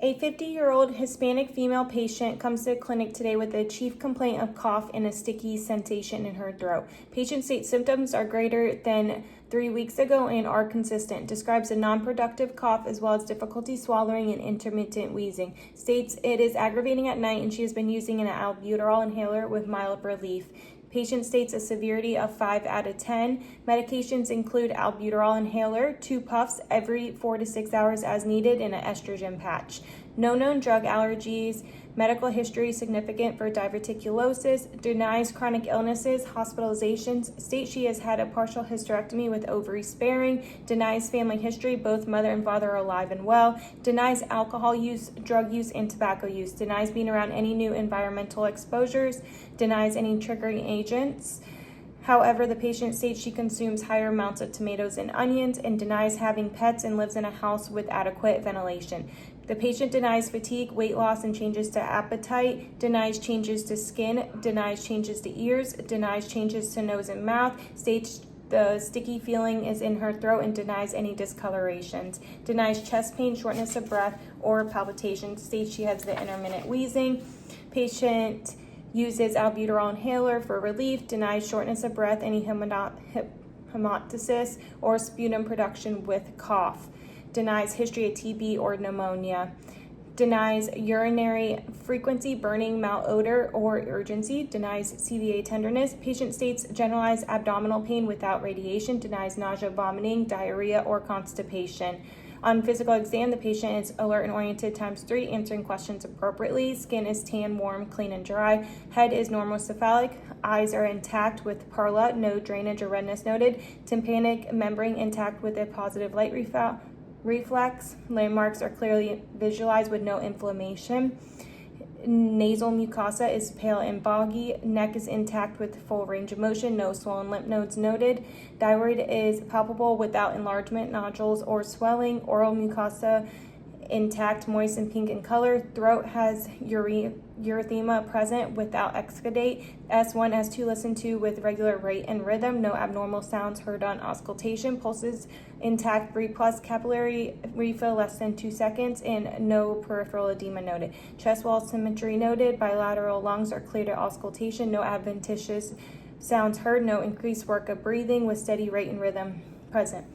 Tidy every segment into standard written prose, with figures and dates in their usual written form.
A 50-year-old Hispanic female patient comes to the clinic today with a chief complaint of cough and a sticky sensation in her throat. Patient states symptoms are greater than 3 weeks ago and are consistent. Describes a non-productive cough as well as difficulty swallowing and intermittent wheezing. States it is aggravating at night and she has been using an albuterol inhaler with mild relief. Patient states a severity of 5 out of 10. Medications include albuterol inhaler, 2 puffs every 4 to 6 hours as needed, and an estrogen patch. No known drug allergies. Medical history significant for diverticulosis. Denies chronic illnesses, hospitalizations. States she has had a partial hysterectomy with ovary sparing. Denies family history. Both mother and father are alive and well. Denies alcohol use, drug use, and tobacco use. Denies being around any new environmental exposures. Denies any triggering agents. However, the patient states she consumes higher amounts of tomatoes and onions and denies having pets and lives in a house with adequate ventilation. The patient denies fatigue, weight loss, and changes to appetite, denies changes to skin, denies changes to ears, denies changes to nose and mouth, states the sticky feeling is in her throat and denies any discolorations, denies chest pain, shortness of breath, or palpitations, states she has the intermittent wheezing. Patient uses albuterol inhaler for relief, denies shortness of breath, any hemoptysis, or sputum production with cough. Denies history of TB or pneumonia. Denies urinary frequency, burning, malodor, or urgency. Denies CVA tenderness. Patient states generalized abdominal pain without radiation. Denies nausea, vomiting, diarrhea, or constipation. On physical exam, the patient is alert and oriented ×3, answering questions appropriately. Skin is tan, warm, clean, and dry. Head is normal cephalic. Eyes are intact with parla, no drainage or redness noted. Tympanic membrane intact with a positive light reflex. Landmarks are clearly visualized with no inflammation. Nasal mucosa is pale and boggy. Neck is intact with full range of motion. No swollen lymph nodes noted. Thyroid is palpable without enlargement, nodules, or swelling. Oral mucosa intact, moist, and pink in color. Throat has erythema present without exudate. S1, S2 listened to with regular rate and rhythm. No abnormal sounds heard on auscultation. Pulses intact, 3+, capillary refill less than 2 seconds, and no peripheral edema noted. Chest wall symmetry noted. Bilateral lungs are clear to auscultation. No adventitious sounds heard. No increased work of breathing with steady rate and rhythm present.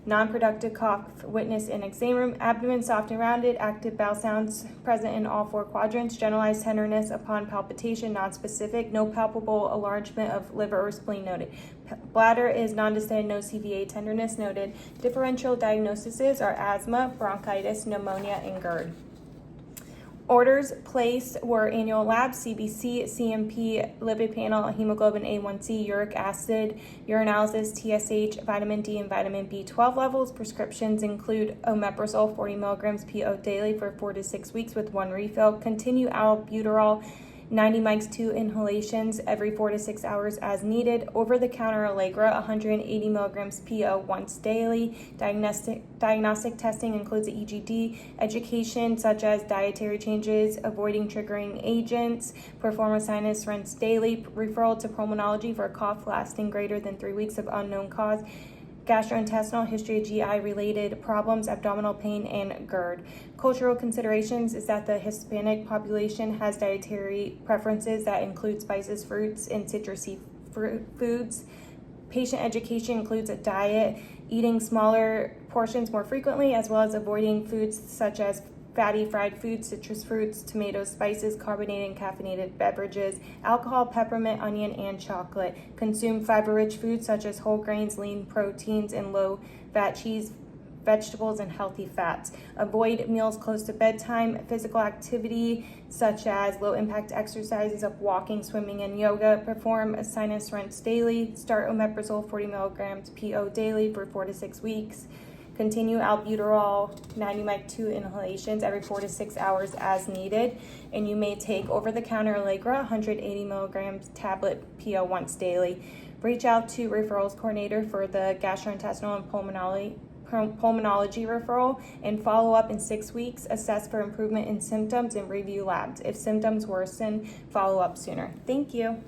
Non-productive cough witnessed in exam room. Abdomen soft and rounded. Active bowel sounds present in all 4 quadrants. Generalized tenderness upon palpitation, non-specific. No palpable enlargement of liver or spleen noted. Bladder is non-distended, no CVA tenderness noted. Differential diagnoses are asthma, bronchitis, pneumonia, and GERD. Orders placed were annual labs, CBC, CMP, lipid panel, hemoglobin A1C, uric acid, urinalysis, TSH, vitamin D, and vitamin B12 levels. Prescriptions include omeprazole 40 milligrams PO daily for 4 to 6 weeks with 1 refill. Continue albuterol 90 mics 2 inhalations every 4 to 6 hours as needed. Over-the-counter Allegra 180 milligrams PO once daily. Diagnostic testing includes the EGD. Education such as dietary changes, avoiding triggering agents. Perform a sinus rinse daily. Referral to pulmonology for a cough lasting greater than 3 weeks of unknown cause. Gastrointestinal history of GI-related problems, abdominal pain, and GERD. Cultural considerations is that the Hispanic population has dietary preferences that include spices, fruits, and citrusy foods. Patient education includes a diet, eating smaller portions more frequently, as well as avoiding foods such as fatty fried foods, citrus fruits, tomatoes, spices, carbonated and caffeinated beverages, alcohol, peppermint, onion, and chocolate. Consume fiber-rich foods such as whole grains, lean proteins, and low-fat cheese, vegetables, and healthy fats. Avoid meals close to bedtime. Physical activity such as low-impact exercises of walking, swimming, and yoga. Perform a sinus rinse daily. Start omeprazole 40 milligrams PO daily for 4 to 6 weeks. Continue albuterol 90 mic 2 inhalations every 4 to 6 hours as needed. And you may take over-the-counter Allegra 180 milligrams tablet PO once daily. Reach out to referrals coordinator for the gastrointestinal and pulmonology referral and follow up in 6 weeks. Assess for improvement in symptoms and review labs. If symptoms worsen, follow up sooner. Thank you.